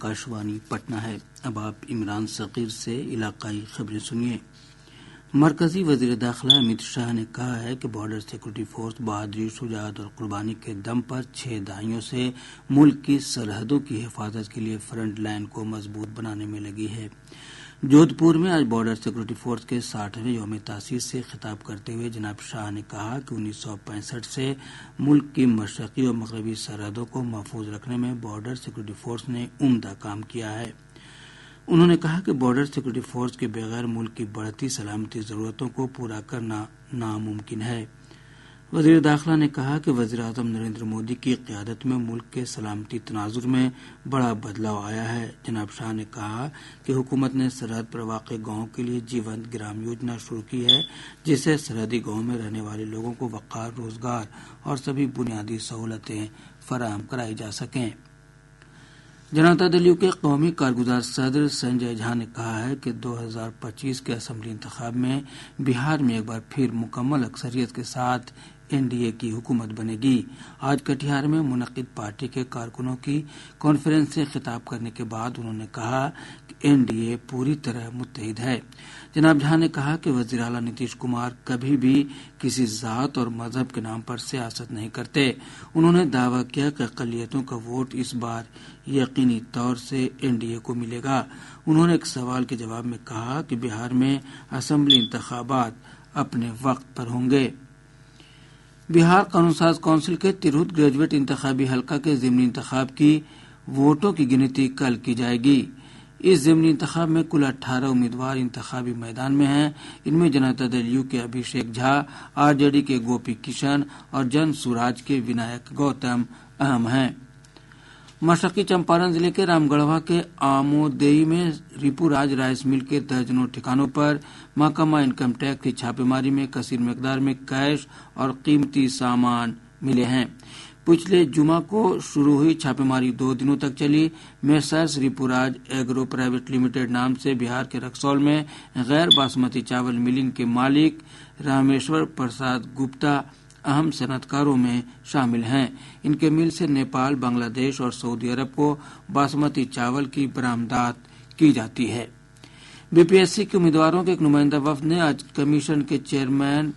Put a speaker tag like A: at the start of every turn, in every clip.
A: آکاشوانی پٹنہ ہے۔ اب آپ عمران صغیر سے علاقائی خبریں سنیے۔ مرکزی وزیر داخلہ امت شاہ نے کہا ہے کہ بارڈر سیکورٹی فورس بہادری، شجاعت اور قربانی کے دم پر 6 دہائیوں سے ملک کی سرحدوں کی حفاظت کے لیے فرنٹ لائن کو مضبوط بنانے میں لگی ہے۔ جودھ پور میں آج بارڈر سیکورٹی فورس کے 60ویں یوم تاسیس سے خطاب کرتے ہوئے جناب شاہ نے کہا کہ 1965 سے ملک کی مشرقی اور مغربی سرحدوں کو محفوظ رکھنے میں بارڈر سیکورٹی فورس نے عمدہ کام کیا ہے۔ انہوں نے کہا کہ بارڈر سیکورٹی فورس کے بغیر ملک کی بڑھتی سلامتی ضرورتوں کو پورا کرنا ناممکن ہے۔ وزیر داخلہ نے کہا کہ وزیر اعظم نریندر مودی کی قیادت میں ملک کے سلامتی تناظر میں بڑا بدلاؤ آیا ہے۔ جناب شاہ نے کہا کہ حکومت نے سرحد پر واقع گاؤں کے لیے جیونت گرام یوجنا شروع کی ہے، جس سے سرحدی گاؤں میں رہنے والے لوگوں کو وقار، روزگار اور سبھی بنیادی سہولتیں فراہم کرائی جا سکیں۔ جنتا دل یو کے قومی کارگزار صدر سنجے جھا نے کہا ہے کہ 2025 کے اسمبلی انتخاب میں بہار میں ایک بار پھر مکمل اکثریت کے ساتھ NDA کی حکومت بنے گی۔ آج کٹیہار میں منعقد پارٹی کے کارکنوں کی کانفرنس سے خطاب کرنے کے بعد انہوں نے کہا کہ NDA پوری طرح متحد ہے۔ جناب جھا نے کہا کہ وزیر اعلیٰ نتیش کمار کبھی بھی کسی ذات اور مذہب کے نام پر سیاست نہیں کرتے۔ انہوں نے دعویٰ کیا کہ اقلیتوں کا ووٹ اس بار یقینی طور سے NDA کو ملے گا۔ انہوں نے ایک سوال کے جواب میں کہا کہ بہار میں اسمبلی انتخابات اپنے وقت پر ہوں گے۔ بہار قانون ساز کونسل کے ترہت گریجویٹ انتخابی حلقہ کے ضمنی انتخاب کی ووٹوں کی گنتی کل کی جائے گی۔ اس ضمنی انتخاب میں کل 18 امیدوار انتخابی میدان میں ہیں۔ ان میں جنتا دل یو کے ابھیشیک جھا، RJD کے گوپی کشن اور جن سوراج کے ونائک گوتم اہم ہیں۔ مشرقی چمپارن ضلع کے رام گڑھوا کے آمودئی میں ریپو راج رائس مل کے درجنوں ٹھکانوں پر محکمہ انکم ٹیکس کی چھاپے ماری میں کثیر مقدار میں کیش اور قیمتی سامان ملے ہیں۔ پچھلے جمعہ کو شروع ہوئی چھاپے ماری 2 دنوں تک چلی۔ میسرس ریپو راج ایگرو پرائیویٹ لمیٹڈ نام سے بہار کے رکسول میں غیر باسمتی چاول ملنگ کے مالک رامیشور پرساد گپتا اہم صنعت کاروں میں شامل ہیں۔ ان کے مل سے نیپال، بنگلہ دیش اور سعودی عرب کو باسمتی چاول کی برآمدات کی جاتی ہے۔ BPSC کے امیدواروں کے ایک نمائندہ وفد نے آج کمیشن کے چیئرمین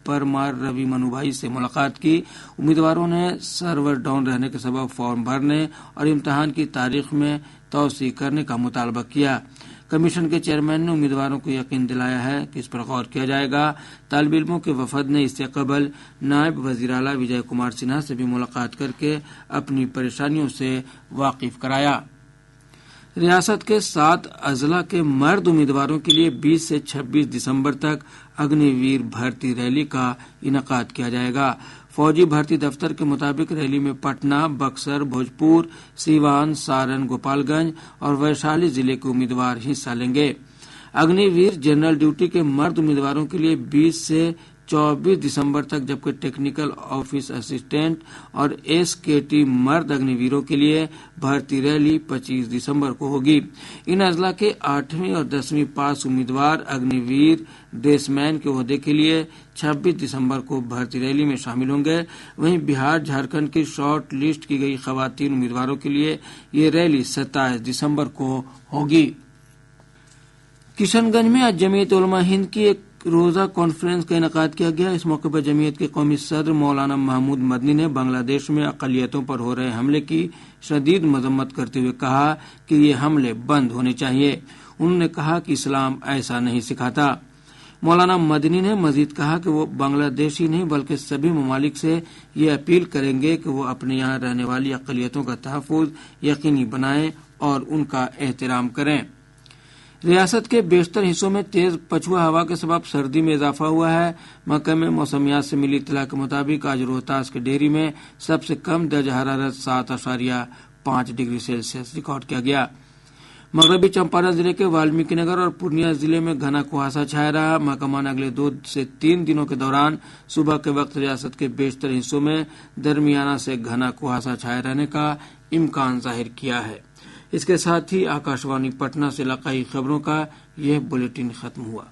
A: پرمار روی منوبھائی سے ملاقات کی۔ امیدواروں نے سرور ڈاؤن رہنے کے سبب فارم بھرنے اور امتحان کی تاریخ میں توسیع کرنے کا مطالبہ کیا۔ کمیشن کے چیئرمین نے امیدواروں کو یقین دلایا ہے کہ اس پر غور کیا جائے گا۔ طالب علموں کے وفد نے اس سے قبل نائب وزیر اعلیٰ وجے کمار سنہا سے بھی ملاقات کر کے اپنی پریشانیوں سے واقف کرایا۔ ریاست کے 7 اضلاع کے مرد امیدواروں کے لیے 20 سے 26 دسمبر تک اگنی ویر بھرتی ریلی کا انعقاد کیا جائے گا۔ فوجی بھرتی دفتر کے مطابق ریلی میں پٹنہ، بکسر، بھوجپور، سیوان، سارن، گوپال گنج اور ویشالی ضلع کے امیدوار حصہ لیں گے۔ اگنی ویر جنرل ڈیوٹی کے مرد امیدواروں کے لیے 20 سے 24 دسمبر تک، جبکہ ٹیکنیکل آفس اسسٹنٹ اور SKT مرد اگنی ویروں کے لیے بھرتی ریلی 25 دسمبر کو ہوگی۔ ان اضلاع کے 8ویں اور 10ویں پاس امیدوار اگنی ویر ڈریس مین کے عہدے کے لیے 26 دسمبر کو بھرتی ریلی میں شامل ہوں گے۔ وہیں بہار جھارکھنڈ کی شارٹ لسٹ کی گئی خواتین امیدواروں کے لیے یہ ریلی 27 دسمبر کو ہوگی۔ کشن گنج میں آج جمعیت علماء ہند کی ایک روزہ کانفرنس کا انعقاد کیا گیا۔ اس موقع پر جمعیت کے قومی صدر مولانا محمود مدنی نے بنگلہ دیش میں اقلیتوں پر ہو رہے حملے کی شدید مذمت کرتے ہوئے کہا کہ یہ حملے بند ہونے چاہیے۔ انہوں نے کہا کہ اسلام ایسا نہیں سکھاتا۔ مولانا مدنی نے مزید کہا کہ وہ بنگلہ دیش ہی نہیں بلکہ سبھی ممالک سے یہ اپیل کریں گے کہ وہ اپنے یہاں رہنے والی اقلیتوں کا تحفظ یقینی بنائیں اور ان کا احترام کریں۔ ریاست کے بیشتر حصوں میں تیز پچھوا ہوا کے سبب سردی میں اضافہ ہوا ہے۔ محکمہ موسمیات سے ملی اطلاع کے مطابق آج روہتاس کے ڈیری میں سب سے کم درجہ حرارت 7.5 ڈگری سیلسیس ریکارڈ کیا گیا۔ مغربی چمپارن ضلع کے والمیکی نگر اور پورنیہ ضلع میں گھنا کہاسا چھایا رہا۔ محکمہ نے اگلے 2 سے 3 دنوں کے دوران صبح کے وقت ریاست کے بیشتر حصوں میں درمیانہ سے گھنا کہاسا چھائے رہنے کا امکان ظاہر کیا ہے۔ اس کے ساتھ ہی آکاشوانی پٹنہ سے علاقائی خبروں کا یہ بلیٹن ختم ہوا۔